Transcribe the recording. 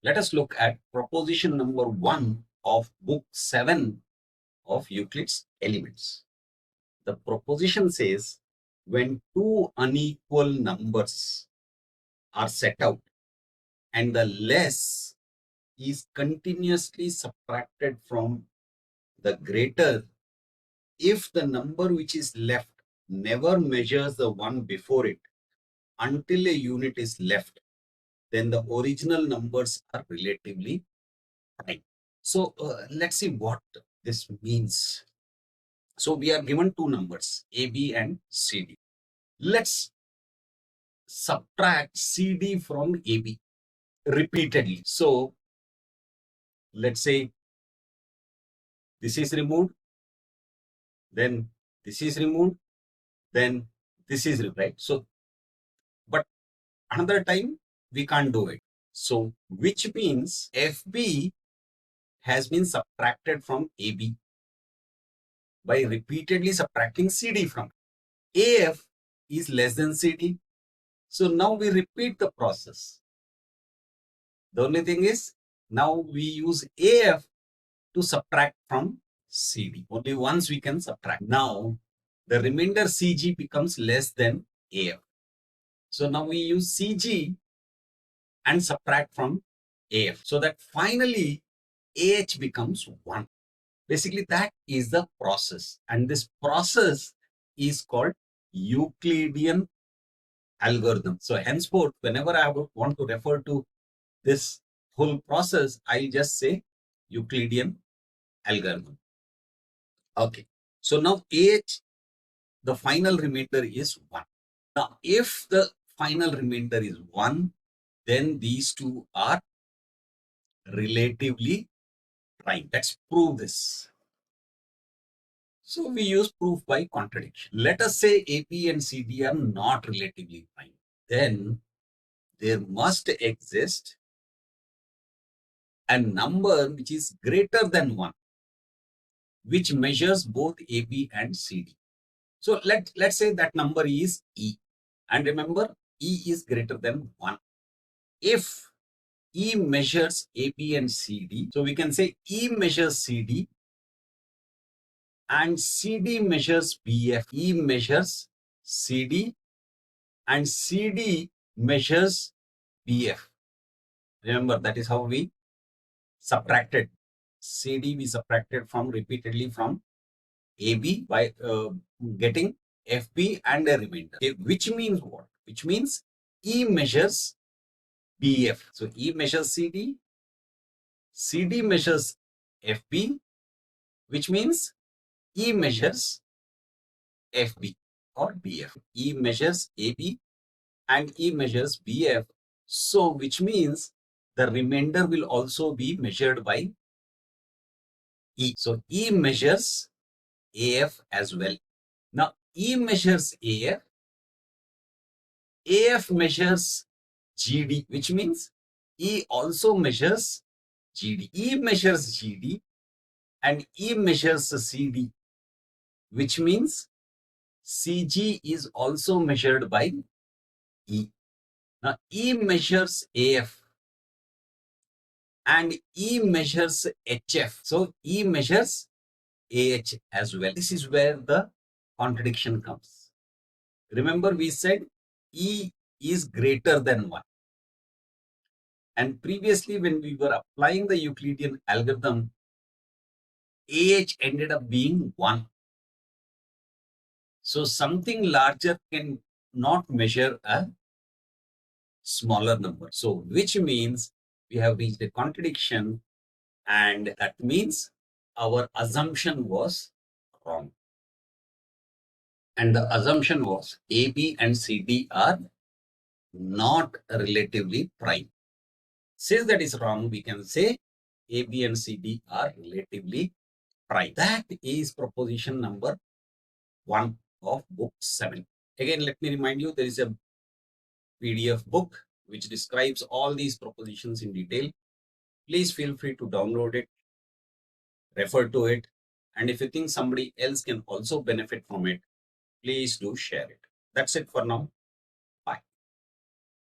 Let us look at proposition number 1 of book 7 of Euclid's Elements. The proposition says when two unequal numbers are set out and the less is continuously subtracted from the greater, if the number which is left never measures the one before it until a unit is left, then the original numbers are relatively prime. So let's see what this means. So we are given two numbers, AB and CD. Let's subtract CD from AB repeatedly. So let's say this is removed, then this is removed, then this is removed, right? So, but another time we can't do it. So, which means FB has been subtracted from AB by repeatedly subtracting CD from AF is less than CD. So now we repeat the process. The only thing is now we use AF to subtract from CD. Only once we can subtract. Now the remainder CG becomes less than AF. So now we use CG and subtract from AF. So that finally AH becomes 1. Basically that is the process. And this process is called Euclidean algorithm. So henceforth, whenever I want to refer to this whole process, I'll just say Euclidean algorithm. Okay. So now AH, the final remainder is 1. Now, if the final remainder is 1, then these two are relatively prime. Let's prove this. So we use proof by contradiction. Let us say AB and CD are not relatively prime. Then there must exist a number which is greater than 1, which measures both AB and CD. So let's say that number is E. And remember, E is greater than 1. If E measures AB and CD, so we can say E measures CD and CD measures BF. E measures CD and CD measures BF. Remember, that is how we subtracted. CD we subtracted from repeatedly from AB by getting FB and a remainder. Okay, which means what? Which means E measures BF. So E measures CD, CD measures FB, which means E measures FB or BF. E measures AB and E measures BF. So which means the remainder will also be measured by E. So E measures AF as well. Now E measures AF, AF measures GD, which means E also measures GD. E measures GD and E measures CD, which means CG is also measured by E. Now E measures AF and E measures HF. So E measures AH as well. This is where the contradiction comes. Remember we said E is greater than 1. And previously when we were applying the Euclidean algorithm, AH ended up being 1. So something larger can not measure a smaller number. So which means we have reached a contradiction, and that means our assumption was wrong. And the assumption was AB and CD are not relatively prime. Since that is wrong, we can say AB and CD are relatively prime. That is proposition number 1 of book 7. Again, let me remind you, there is a PDF book which describes all these propositions in detail. Please feel free to download it, refer to it, and if you think somebody else can also benefit from it, please do share it. That's it for now.